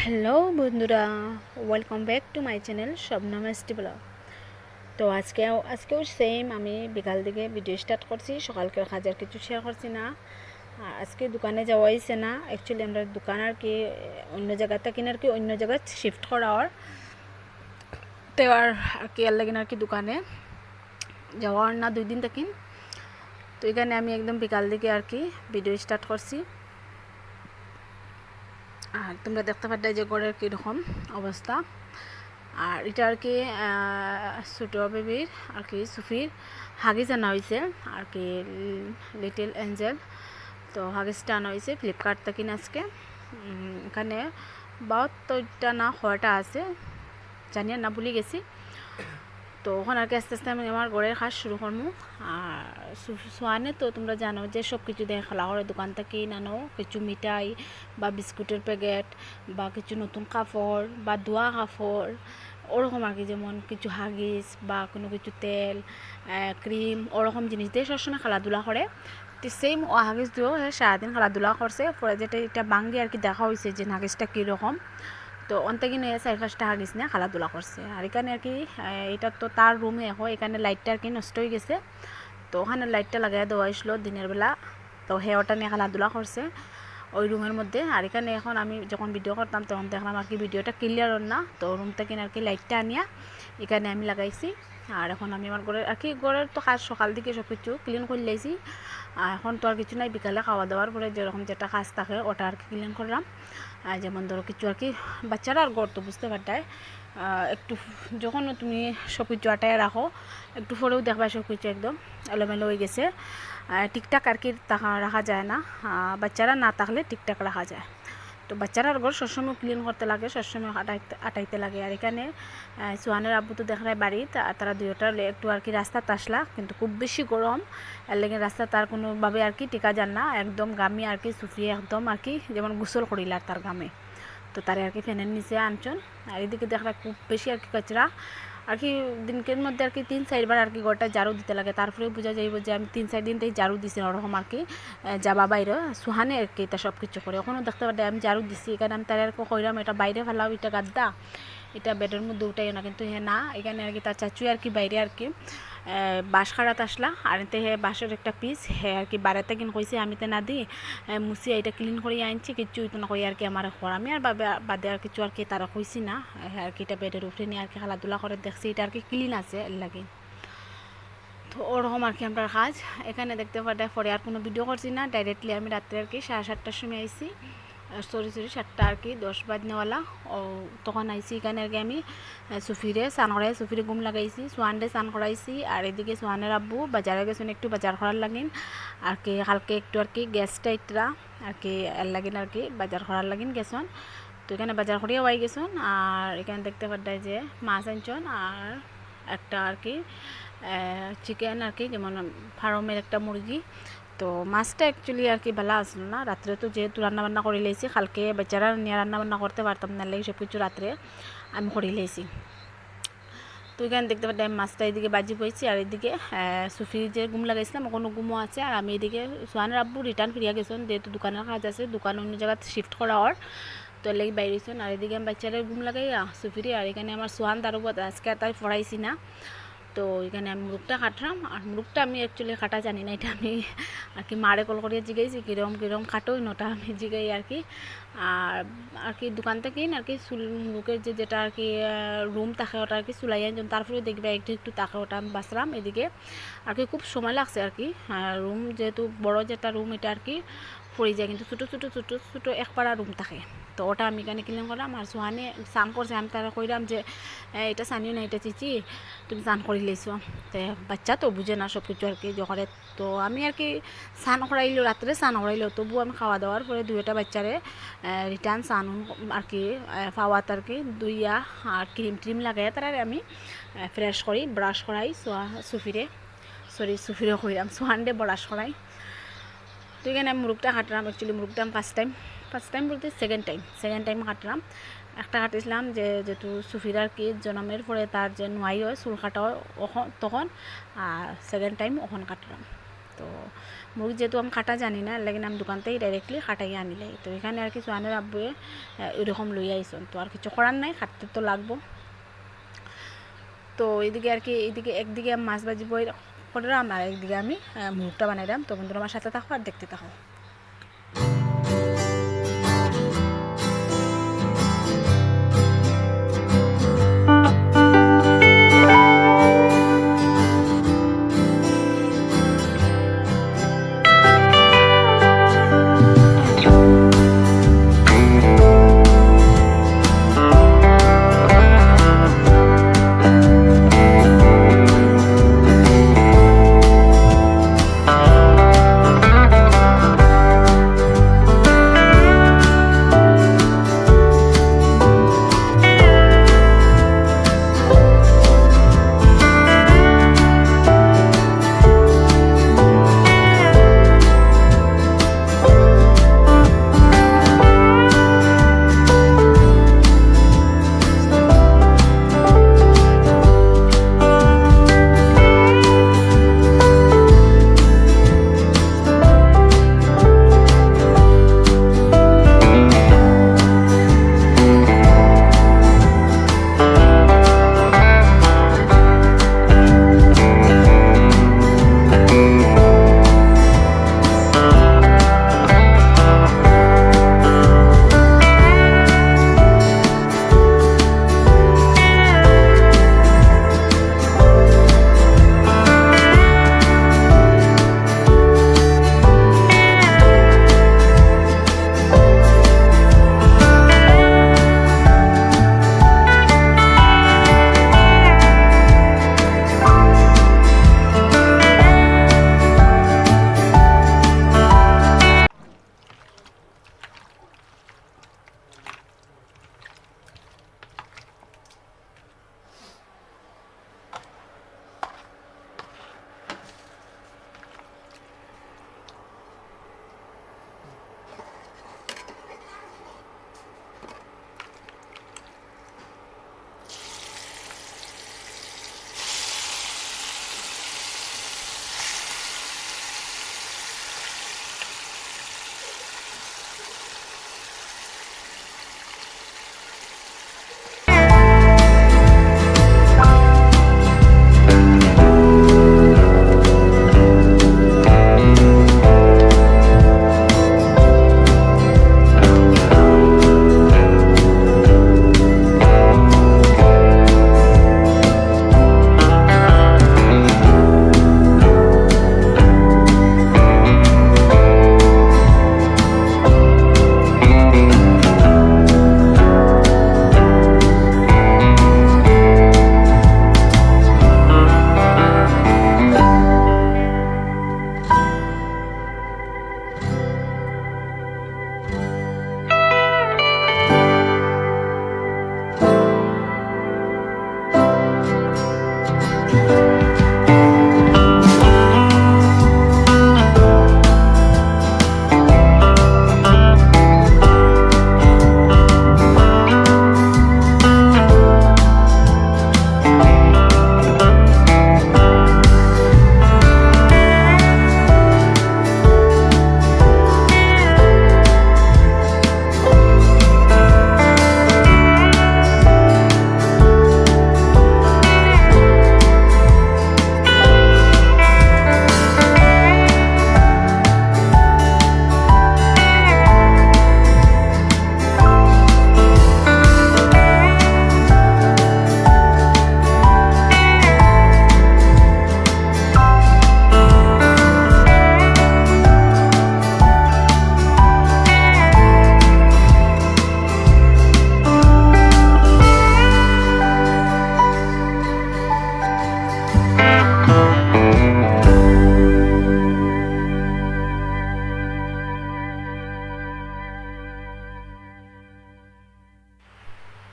Hello বন্ধুরা, welcome back to my channel Shabnam ST blog. তো আজকেও সেম আমি বিকাল দিকে ভিডিও স্টার্ট করছি। সকালকার কাজের কিছু শেয়ার করছি না। আর আজকে দোকানে যাওয়া হয়েছে না। অ্যাকচুয়ালি আমরা দোকান আর কি অন্য জায়গাতে কিনে আর কি অন্য জায়গায় শিফট করা হওয়ার তো আর কি আর লাগেন আর কি দোকানে যাওয়ার না 2 দিন থাকিন। তো এখানে আমি একদম বিকাল দিকে আর কি ভিডিও স্টার্ট করছি। আর তোমরা দেখতে পাচ্ছ যে ঘরের কীরকম অবস্থা। আর এটা আর কি ছোটো বেবির আর কি সুফির হাগিস আনা হয়েছে আর কি লিটল এঞ্জেল। তো হাগিসটা আনা হয়েছে ফ্লিপকার্ট থেকে আজকে। এখানে 72টা না 6টা আছে, জানি না ভুলে গেছি। তো ওখানে আর কি আস্তে আস্তে আমি আমার ঘরের কাজ শুরু করবো। আর সোয়ানে তো তোমরা জানো যে সব কিছু দেখে খেলা করে দোকান থেকে নানো কিছু মিঠাই বা বিস্কুটের প্যাকেট বা কিছু নতুন কাপড় বা ধোয়া কাপড় ওরকম আর কি, যেমন কিছু হাগিস বা কোনো কিছু তেল ক্রিম ওরকম জিনিস দিয়ে সবসময় খেলাধুলা করে। তো সেম ও হাগিস দিয়েও সারাদিন খেলাধুলা করছে। পরে যেটা এটা বাঙ্গি আর কি দেখা হয়েছে যে হাগিসটা কীরকম। তো অন্তে নিয়ে 4-5টা হাগিস নিয়ে খেলাধুলা করছে। আর এখানে আর কি এটা তো তার রুমে এখন এখানে লাইটটা আর কি নষ্ট হয়ে গেছে। তো ওখানে লাইটটা লাগাই দেওয়া হয়েছিল দিনের বেলা। তো ওটা নিয়ে খেলাধুলা করছে ওই রুমের মধ্যে। আর এখানে এখন আমি যখন ভিডিও করতাম তখন দেখলাম আর কি ভিডিওটা ক্লিয়ার না। তো রুম থেকে আর কি লাইটটা আনিয়া এখানে আমি লাগাইছি। আর এখন আমি আমার ঘরের আর কি ঘরের তো কাজ সকাল দিকে সব কিছু ক্লিন করে লাইছি। আর এখন তো আর কিছু নাই, বিকালে খাওয়া দাওয়ার পরে যেরকম যেটা কাজ থাকে ওটা আর কি ক্লিন করলাম। যেমন ধরো কিছু আর কি বাচ্চারা আর গড় তো বুঝতে পারতায় একটু যখন তুমি সব কিছু আটায় রাখো একটু পরেও দেখবা সব কিছু একদম এলোমেলো হয়ে গেছে। ঠিকঠাক আর কি রাখা যায় না, বাচ্চারা না থাকলে ঠিকঠাক রাখা যায়। তো বাচ্চারা ঘর সবসময় ক্লিন করতে লাগে, সবসময় আটাইতে লাগে। আর এখানে সোহানের আব্বু তো দেখা যায় বাড়িতে, তারা দুইটা একটু আর কি রাস্তাতে আসলা, কিন্তু খুব বেশি গরম এর লেগে রাস্তা তার কোনোভাবে আর কি টিকা যান না। একদম গামি আর কি সুফিয়ে একদম আর কি যেমন গোসল করিল আর তার গামে। তো তারে আর কি ফ্যানের নিচে আনছন। আর এদিকে দেখলা খুব বেশি আর কি কচরা আর কি দিনকের মধ্যে আর কি 3-4 বার আর কি ঘরটা ঝাড়ু দিতে লাগে। তারপরে বোঝা যাইব যে আমি 3-4 দিন থেকে ঝাড়ু দিছি ওরকম আর কি যাবা বাইরে সুহানে আর কি এটা সব কিছু করে। ওখানেও দেখতে পারে আমি ঝাড়ু দিছি, এখানে আমি তার আর কইরাম এটা বাইরে ফেলাও, এটা গাদ্দা, এটা বেডের মধ্যে উঠাই না। কিন্তু হ্যাঁ না, এখানে আর কি তার চাচুই আর কি বাইরে আর কি বাঁশ খাড়াত আসলা। আর এতে হে বাঁশের একটা পিস হ্যাঁ আর কি বাড়াতে কিন কইছে আমি তো না দিই মুসি এটা ক্লিন করে আনছি, কিচ্ছু তো না কই আর কি আমার ঘর আমি আর বাদে আর কিছু আর কি তারা কইছি না। আর কি এটা বেডের উপরে নিয়ে আর কি খেলাধুলা করে দেখছি এটা আর কি ক্লিন আছে এর লাগে। তো ওরকম আর কি আমরা কাজ এখানে দেখতে পাঠায় পরে আর কোনো ভিডিও করছি না। ডাইরেক্টলি আমি রাত্রে আর কি 7:30টার সময় আইসি, সরি 7টা আর কি 10 বাজনেওয়ালা। ও তখন আইসি এখানে আর কি আমি সুফিরে স্নান করাই, সুফিরে ঘুম লাগাইছি, সোহানরে স্নান করাইছি। আর এদিকে সোহানের আব্বু বাজারে গেছেন একটু বাজার করার লাগিন আর কি কালকে একটু আর কি গ্যাসটা ইটরা আর কি এর লাগিন আর কি বাজার করার লাগিন গেছেন। তো এখানে বাজার করিয়াও আই গেছেন। আর এখানে দেখতে পাঠায় যে মাছ আনছেন আর একটা আর কি চিকেন আর কি যেমন ফার্মের একটা মুরগি। তো মাছটা অ্যাকচুয়ালি আর কি ভালো আসলো না। রাত্রে তো যেহেতু রান্নাবান্না করে লেছি, কালকে বেচারা নিয়ে রান্নাবান্না করতে পারতাম না, লাগে সব কিছু রাত্রে আমি করে লেছি। তো এখানে দেখতে পাচ্ছি আমি মাছটা এদিকে বাজি পড়েছি। আর এদিকে সুফির যে ঘুম লাগাইছিলাম কোনো ঘুমও আছে। আর আমি এদিকে সোহানের আব্বু রিটার্ন ফিরিয়া গেছেন, যেহেতু দোকানের কাজ আছে, দোকান অন্য জায়গায় শিফট করা হওয়ার তো লেগে বাইরে হয়েছেন। আর এদিকে আমি বাচ্চারা ঘুম লাগাইয়া সুফিরে। আর এখানে আমার সোহান তার উপর আজকে আর তাই পড়াইছি না। তো এখানে আমি মুরগটা কাটলাম। আর মুরগটা আমি অ্যাকচুয়ালি কাটা জানি না, এটা আমি আর কি মারে কল করিয়ে জিগাইছি কীরকম কাটোই নটা আমি জিগাই আর কি। আর কি দোকান থেকেই আর কি মুরগের যেটা আর কি রুম থাকে ওটা আর কি চুলাই আনছেন। তারপরে দেখবে একটু একটু তাকে ওটা আমি বাঁচলাম। এদিকে আর কি খুব সময় লাগছে আর কি রুম যেহেতু বড় যেটা রুম এটা আর কি পড়ে যায়, কিন্তু ছোটো ছোটো ছোটো ছোটো একপাড়া রুম থাকে। তো ওটা আমি এখানে ক্লিন করলাম। আর সোহানে স্নান করছে, আমি তারা কইলাম যে এটা সানিও না এটা চিচি তুমি স্নান করে লেছো। তো বাচ্চা তো বুঝে না সব কিছু আর কি জহরে। তো আমি আর কি স্নান করাইলো, রাত্রে স্নান করাইলো, তবু আমি খাওয়া দাওয়ার পরে 2টা বাচ্চারে রিটার্ন স্নান আর কি পাওয়াত আর কি দুইয়া আর ক্রিম লাগাই তারা আমি ফ্রেশ করি ব্রাশ করাই সুফিরে করিলাম সোহানডে ব্রাশ করাই। তো এখানে আমি মুরগটা কাটলাম। অ্যাকচুয়ালি মুরগটা আমি ফার্স্ট টাইম বলতে সেকেন্ড টাইম কাটলাম। একটা কাটিছিলাম যেহেতু সুফির আর কি জন্মের পরে তার যে নোয়াই হয় চুল কাটা হয় তখন। আর সেকেন্ড টাইম ওখান কাটলাম। তো তো মুরগি যেহেতু আমি কাটা জানি না, লেকিন আমি দোকান থেকে ডাইরেক্টলি কাটাই আনিলাই। তো এখানে আর কি সোহানের আব্বুয়ে এরকম লই আইসন, তো আর কিছু করার নাই, খাটতে তো লাগবো। তো এইদিকে আর কি এইদিকে একদিকে মাছ ভাজি বই করলাম আর একদিকে আমি মুরগটা বানাইলাম। তো বন্ধুরা আমার সাথে থাকো আর দেখতে থাকো।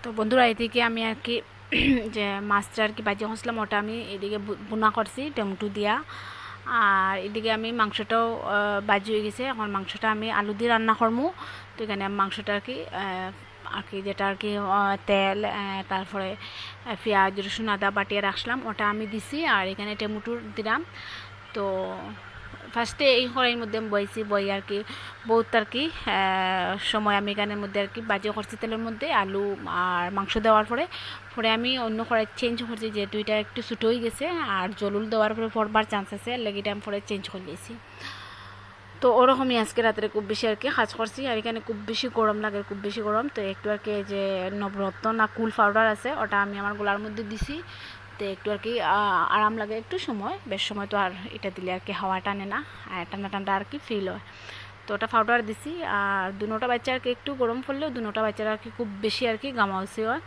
তো বন্ধুরা এদিকে আমি আর কি যে মাছটা আর কি ভাজি করছিলাম ওটা আমি এদিকে বুনা করছি টমেটো দিয়া। আর এদিকে আমি মাংসটাও ভাজি হয়ে গেছে, এখন মাংসটা আমি আলু দিয়ে রান্না করবো। তো এখানে মাংসটা আর কি যেটা আর কি তেল তারপরে পেঁয়াজ রসুন আদা বাটিয়ে রাখলাম ওটা আমি দিছি, আর এখানে টমেটো দিলাম। তো ফার্স্টে এই কড়াইয়ের মধ্যে আমি বইছি বই আর কি বহুত আর কি সময় আমি এখানের মধ্যে আর কি বাজি করছি তেলের মধ্যে আলু আর মাংস দেওয়ার পরে পরে আমি অন্য কড়াই চেঞ্জ করছি যেহেতু এটা একটু ছোটো হয়ে গেছে আর জলুল দেওয়ার পরে পড়বার চান্স আছে লেগিটা আমি পরে চেঞ্জ করে দিয়েছি। তো ওরকমই আজকে রাত্রে খুব বেশি আর কি কাজ করছি আর এখানে খুব বেশি গরম লাগে, খুব বেশি গরম। তো একটু আর কি যে নবরত্ন না কুল পাউডার আছে ওটা আমি আমার গোলার মধ্যে দিছি, তো একটু আর কি আরাম লাগে একটু সময়, বেশ সময় তো আর এটা দিলে আর কি হাওয়া টানে না, আর ঠান্ডা ঠান্ডা আর কি ফিল হয়। তো ওটা পাউডার দিছি আর দুনোটা বাচ্চা আর কি একটু গরম পড়লেও দুনোটা বাচ্চারা আর কি খুব বেশি আর কি গামাউসি হয়।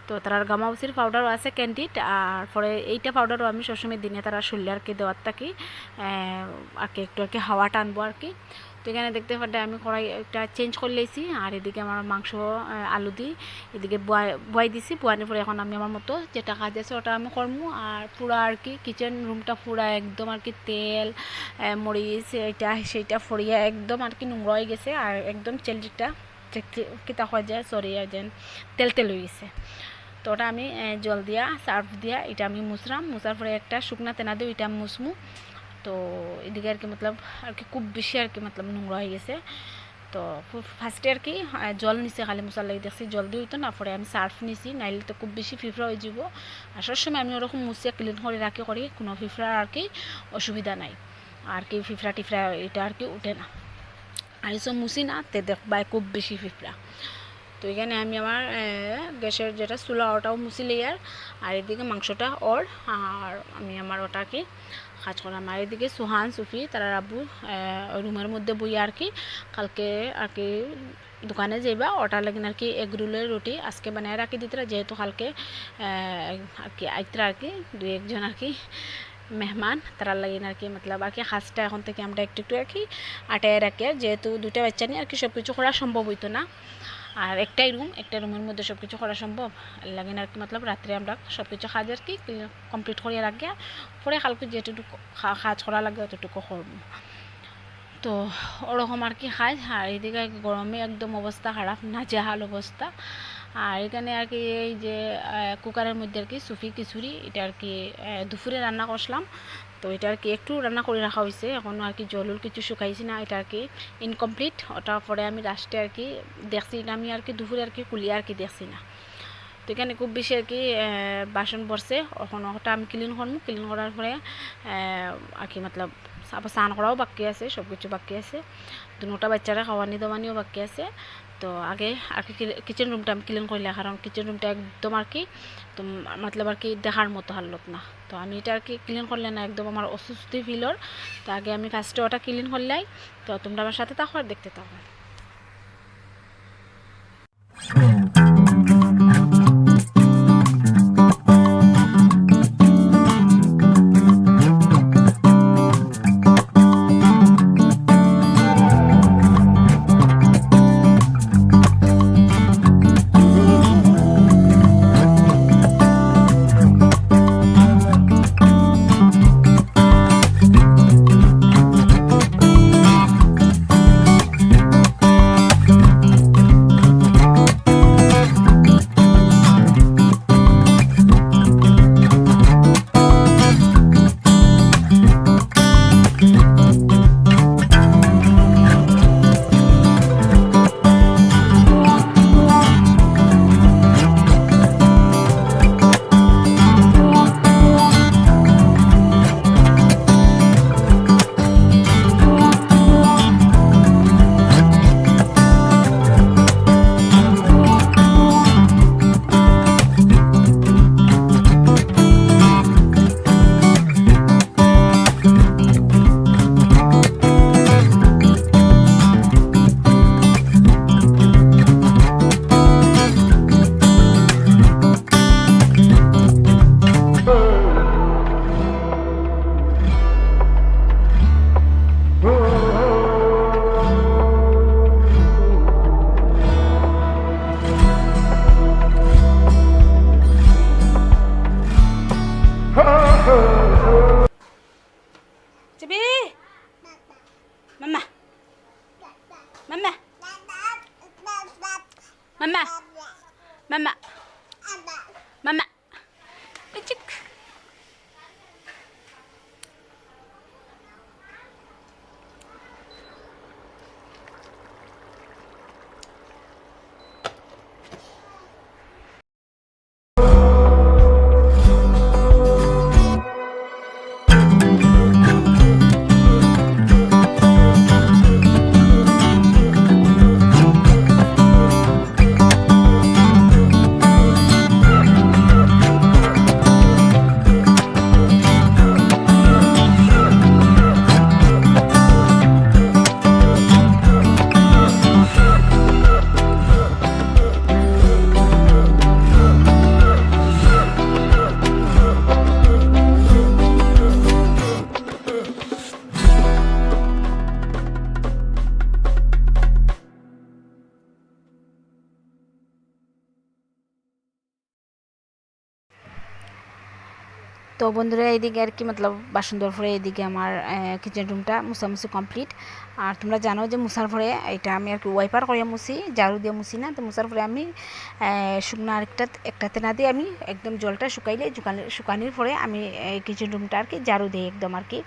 তো তার গামাউসির পাউডারও আছে ক্যান্ডিড, আর পরে এইটা পাউডারও আমি সবসময় দিনে তারা শুনলে আর কি দেওয়ার থাকি আর কি একটু আর কি হাওয়া টানবো আর কি। তো এখানে দেখতে পারে আমি কড়াইটা চেঞ্জ করে লেছি আর এদিকে আমার মাংস আলু দিই এদিকে বয়াই দিছি, বয়ানোর পরে এখন আমি আমার মতো যেটা কাজ আছে ওটা আমি করবো। আর পুরো আর কি কিচেন রুমটা পুরো একদম আর কি তেল মরিচ এটা সেইটা ফরিয়া একদম আর কি নোংরা হয়ে গেছে আর একদম চেলটা কিতা হয়ে যায় সরিয়া যেন তেল তেল হয়ে গেছে। তো ওটা আমি জল দিয়া সার্ফ দিয়া এটা আমি মুছরাম, মুছার পরে একটা শুকনা তেনা দিও এটা মুছমু। তো এদিকে আর কি মতলব আর কি খুব বেশি আর কি মতলব নোংরা হয়ে গেছে। তো ফার্স্টে আর কি জল নিচে খালি মশলা লাগে দেখছি জল দিয়ে হইতো না, পরে আমি সার্ফ নিছি নাইলে তো খুব বেশি ফিফড়া হয়ে যাব। আর সবসময় আমি ওরকম মুছিয়া ক্লিন করে রাখি করি, কোনো ফিফড়ার আর কি অসুবিধা নাই আর কি ফিফড়া টিফড়া এটা আর কি উঠে না। আর এসব মুছি না তে দেখবাই খুব বেশি ফিফড়া। তো এখানে আমি আমার গ্যাসের যেটা চুলা ওটাও মুছি লেয়ার আর এদিকে মাংসটা ওর আর আমি আমার ওটাকে কাজ করলাম। আর এদিকে সুহান সুফি তারা আব্বু রুমের মধ্যে বই আর কি কালকে আর কি দোকানে যাইবা ওটার লাগিন আর কি এগ রোলের রুটি আজকে বানিয়ে রাখি দিতে, যেহেতু কালকে আর কি আইতরা আর কি দুই একজন আর কি মেহমান তারা লাগিন আর কি মতলব আর কি খাসটা এখন থেকে আমরা একটু একটু আর কি আটায় রাখি, যেহেতু দুটা বাচ্চা নিয়ে আর কি সব কিছু করা সম্ভব হইতো না। আর একটা রুমের মধ্যে সব কিছু করা সম্ভব লাগে না আর কি মতলব রাত্রে আমরা সব কিছু কাজ আর কি কমপ্লিট করিয়া রাখি পরে কালকে যেটুকু কাজ করা লাগে অতটুকু করব। তো ওরকম আর কি কাজ। আর এদিকে গরমে একদম অবস্থা খারাপ, নাজেহাল অবস্থা। আর এখানে আর কি এই যে কুকারের মধ্যে আর কি সুফি খিচুড়ি এটা আর কি দুপুরে রান্না করলাম। তো এটা আর কি একটু রান্না করে রাখা হয়েছে, এখনও আর কি জলুল কিছু শুকাইছি না, এটা আর কি ইনকমপ্লিট। ওটার পরে আমি লাস্টে আর কি দেখছি এটা আমি আর কি দুপুরে আর কি কুলিয়ে আর কি দেখছি না। তো এখানে খুব বেশি আর কি বাসন পড়ছে, এখন ওটা আমি ক্লিন করবো, ক্লিন করার পরে আর কি মতলব আবার স্নান করাও বাকি আছে, সব কিছু বাকি আছে, দুটা বাচ্চারা খাওয়ানি দাওয়ানিও বাকি আছে। তো আগে আর কি কিচেন রুমটা আমি ক্লিন করলে, কারণ কিচেন রুমটা একদম আর কি তো মতলব আর কি দেখার মতো হালত না। তো আমি এটা আর কি ক্লিন করলে না একদম আমার অস্বস্তি ফিলর। তো আগে আমি ফার্স্টে ওটা ক্লিন করলাই। তো তোমরা আমার সাথে থাকো আর দেখতে থাকো। Mama. Mama. Mama. Icik. তো বন্ধুরা এইদিকে আর কি মতলব বাসন ধোয়ার পরে এইদিকে আমার কিচেন রুমটা মুছামুছি কমপ্লিট। আর তোমরা জানো যে মুছার পরে এটা আমি আর কি ওয়াইপার করে মুছি, ঝাড়ু দিয়ে মুছি না। তো মুছার পরে আমি শুকনো একটাতে না দিয়ে আমি একদম জলটা শুকানির পরে আমি কিচেন রুমটা আর কি ঝাড়ু দিই, একদম আর কি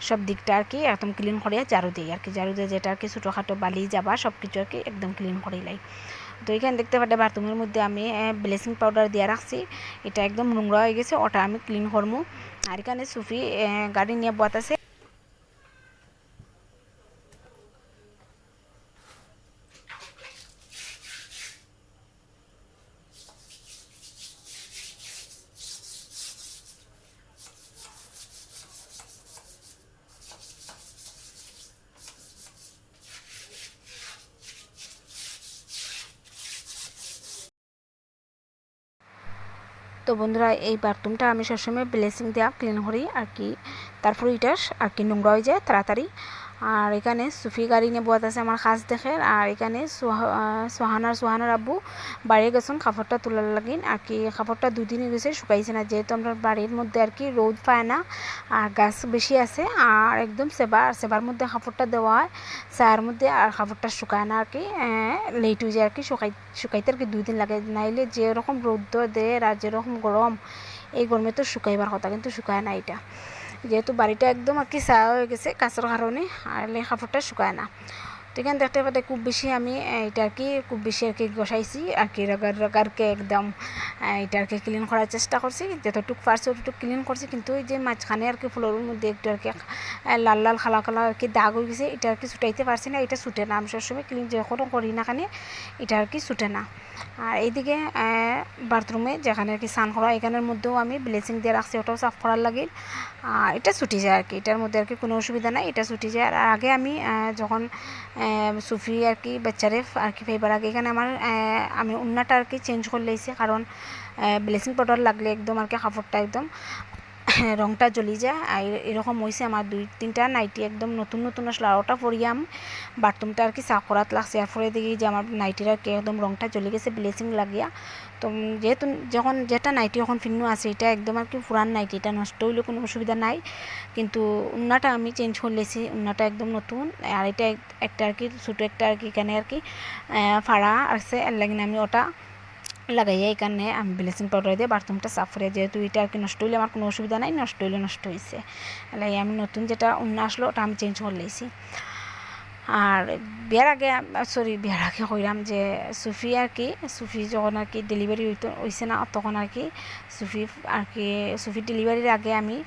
সব দিকটা আর কি একদম ক্লিন করে ঝাড়ু দিই আর কি। ঝাড়ু দিয়ে যেটা আর কি ছোটোখাটো বালি যাবা সব কিছু আর কি একদম ক্লিন করে লাই। তো এখানে দেখতে পাচ্ছি বাথরুমের মধ্যে আমি ব্লিচিং পাউডার দিয়ে রাখছি, এটা একদম নোংরা হয়ে গেছে, ওটা আমি ক্লিন করবো। আর এখানে সুফি গাড়ি নিয়ে বতাছে। তো বন্ধুরা এই বাথরুমটা আমি সবসময় ব্লিচিং দেওয়া ক্লিন করি আর কি, তারপর এটা আর কি নোংরা হয়ে যায় তাড়াতাড়ি। আর এখানে সুফি গাড়ি নিয়ে বসে আছে আমার কাজ দেখে। আর এখানে সোহানার আব্বু বাইরে গেছেন কাপড়টা তোলার লাগিন আর কি। কাপড়টা 2 দিন গেছে শুকাইছে না, যেহেতু আমরা বাড়ির মধ্যে আর কি রোদ পায় না আর গাছ বেশি আছে। আর একদম সেবার মধ্যে কাপড়টা দেওয়া হয় চায়ের মধ্যে, আর কাপড়টা শুকায় না আর কি, লেট হয়ে যায় আর কি শুকাইতে আর কি 2 দিন লাগে। নাইলে যেরকম রৌদ্র দেয় আর যেরকম গরম, এই গরমে তো শুকাইবার কথা, কিন্তু শুকায় না এটা, যেহেতু বাড়িটা একদম আর কি ছায়া হয়ে গেছে কাঁচের কারণে, আর কাপড়টা শুকায় না। তো এখানে দেখতে পাতে খুব বেশি আমি এটা আর কি খুব বেশি আর কি বসাইছি আর কি রগারকে একদম এটা আর কি ক্লিন করার চেষ্টা করছি, যতটুকু পারছি অতটুকু ক্লিন করছি। কিন্তু ওই যে মাঝখানে আর কি ফ্লোরের মধ্যে একটু আর কি লাল কালা আর কি দাগ হয়ে গেছে, এটা আর কি ছুটাইতে পারছি না, এটা ছুটে না। আমি সবসময় ক্লিন যখন করি না খানে এটা আর কি ছুটে না। আর এইদিকে বাথরুমে যেখানে আর কি স্নান করা এখানের মধ্যেও আমি ব্লিচিং দিয়ে রাখছি, ওটাও সাফ করার লাগে। আর এটা ছুটি যায় আর কি, এটার মধ্যে আর কি কোনো অসুবিধা নাই, এটা ছুটি যায়। আর আগে আমি যখন সুফি আর কি বাচ্চারে আর কি ফাইবার আগে এখানে আমি উন্নাটা আর কি চেঞ্জ করে লাইছি, কারণ ব্লিচিং পাউডার লাগলে একদম আর কি কাপড়টা একদম রংটা জ্বলি যায়। আর এরকম হয়েছে আমার 2-3টা নাইটি একদম নতুন আসলে, আর ওটা পরিয়াম বাথরুমটা আর কি সাফ করাত লাগছে। আর পরে দেখি যে আমার নাইটির আর কি একদম রংটা জ্বলে গেছে ব্লিচিং লাগিয়া। তো যেহেতু যখন যেটা নাইটি এখন ফিন্নু আছে এটা একদম আর কি পুরান নাইটি, এটা নষ্ট হইলে কোনো অসুবিধা নাই, কিন্তু উন্নাটা আমি চেঞ্জ করে লেছি, উন্নাটা একদম নতুন। আর এটা একটা আর কি ছোটো একটা আর কি এখানে আর কি ফাড়া আছে, এর লাগে আমি ওটা লাগাইয়া এখানে আমি ব্লিচিং পাউডার দিয়ে বাথরুমটা সাফ করে, যেহেতু এটা আর কি নষ্ট হইলে আমার কোনো অসুবিধা নাই, নষ্ট হইলে নষ্ট হয়েছে, লাগে আমি নতুন যেটা উন্না আসলো ওটা আমি চেঞ্জ করে লেছি। আর বিয়ার আগে কইরাম যে সুফি আর কি সুফি যখন আর কি ডেলিভারি হইছে না তখন আর কি সুফির ডেলিভারির আগে আমি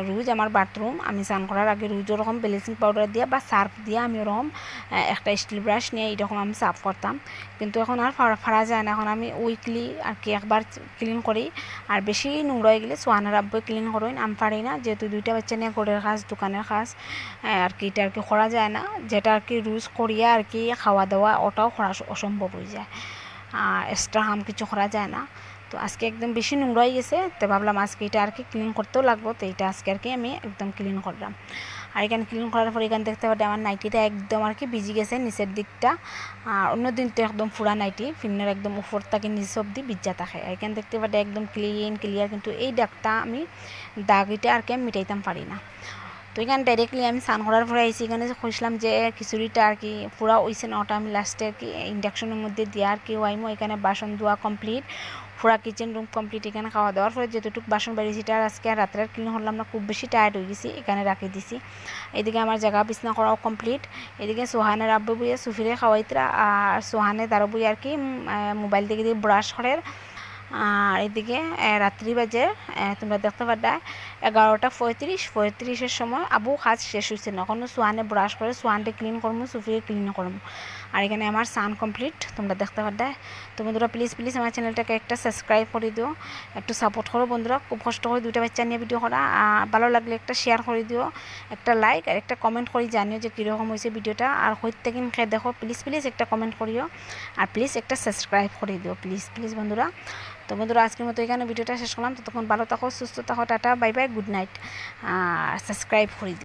রোজ আমার বাথরুম আমি স্নান করার আগে রোজ ওরকম ব্লিচিং পাউডার দিয়ে বা সার্ফ দিয়ে আমি ওরকম একটা স্টিল ব্রাশ নিয়ে এরকম আমি সাফ করতাম। কিন্তু এখন আর ফাড়া যায় না, এখন আমি উইকলি আর কি একবার ক্লিন করি। আর বেশি নোংরা হয়ে গেলে সোহানার আব্বুই ক্লিন করেন, আমি পারি না, যেহেতু 2টা বাচ্চা নিয়ে ঘরের কাজ দোকানের কাজ আর কি এটা আর কি করা যায় না, যেটা আর কি রোজ করিয়া আর কি খাওয়া দাওয়া ওটাও করা অসম্ভব হয়ে যায়, এক্সট্রা কাম কিছু করা যায় না। তো আজকে একদম বেশি নোংরা হয়ে গেছে, তো ভাবলাম আজকে এটা আর কি ক্লিন করতেও লাগবো, তো এটা আজকে আর কি আমি একদম ক্লিন করলাম। আর এখানে ক্লিন করার পর এখানে দেখতে পাচ্ছি আমার নাইটিটা একদম আর কি ভিজে গেছে নিচের দিকটা, আর অন্যদিন তো একদম ফুরা নাইটি ফিন্নের একদম উপর থেকে নিচ অব্দি ভিজা থাকে। আর এখানে দেখতে পাচ্ছি একদম ক্লিয়ার, কিন্তু এই দাগটা আমি দাগিটা আর কি আমি মিটাইতাম পারি না। তো এখানে ডাইরেক্টলি আমি স্নান করার পরে আইসি, এখানে খুঁজলাম যে খিচুড়িটা আর কি পুরা হইছে না, ওটা আমি লাস্টে আর কি ইন্ডাকশনের মধ্যে দিয়ে আর কি ওয়াইমো। এখানে বাসন ধোয়া কমপ্লিট, পুরা কিচেন রুম কমপ্লিট। এখানে খাওয়া দাওয়ার পরে যেটুকু বাসন বেরিয়েছি এটা আজকে আর রাত্রে ক্লিন করলাম না, খুব বেশি টায়ার্ড হয়ে গেছি, এখানে রাখি দিছি। এদিকে আমার জায়গা বিছনা করাও কমপ্লিট। এদিকে সোহানের আব্বু বুইয়া সুফিরে খাওয়াইতরা, আর সোহানে তারও বুই আর কি মোবাইল থেকে দিয়ে ব্রাশ করে। আর এদিকে রাত্রি বাজে তোমরা দেখতে পারবা 11:35 সময় আবু কাজ শেষ হয়েছে না, এখনও সোহানে ব্রাশ করে সোহানটা ক্লিন করবো, সুফিকে ক্লিন করবো। আর এখানে আমার স্নান কমপ্লিট তোমরা দেখতে পারবা। তো বন্ধুরা প্লিজ আমার চ্যানেলটাকে একটা সাবস্ক্রাইব করে দিও, একটু সাপোর্ট করো বন্ধুরা, খুব কষ্ট করে 2টা বাচ্চা নিয়ে ভিডিও করা। ভালো লাগলে একটা শেয়ার করে দিও, একটা লাইক আর একটা কমেন্ট করে জানিও যে কীরকম হয়েছে ভিডিওটা। আর হইতে থেকে খেয়ে দেখো প্লিজ একটা কমেন্ট করিও, আর প্লিজ একটা সাবস্ক্রাইব করে দিও প্লিজ বন্ধুরা। তো বন্ধুরা আজকের মতো এখানে ভিডিওটা শেষ করলাম, ততক্ষণ ভালো থাকো, সুস্থ থাকো, tata bye bye, good night. আর সাবস্ক্রাইব করে দিও।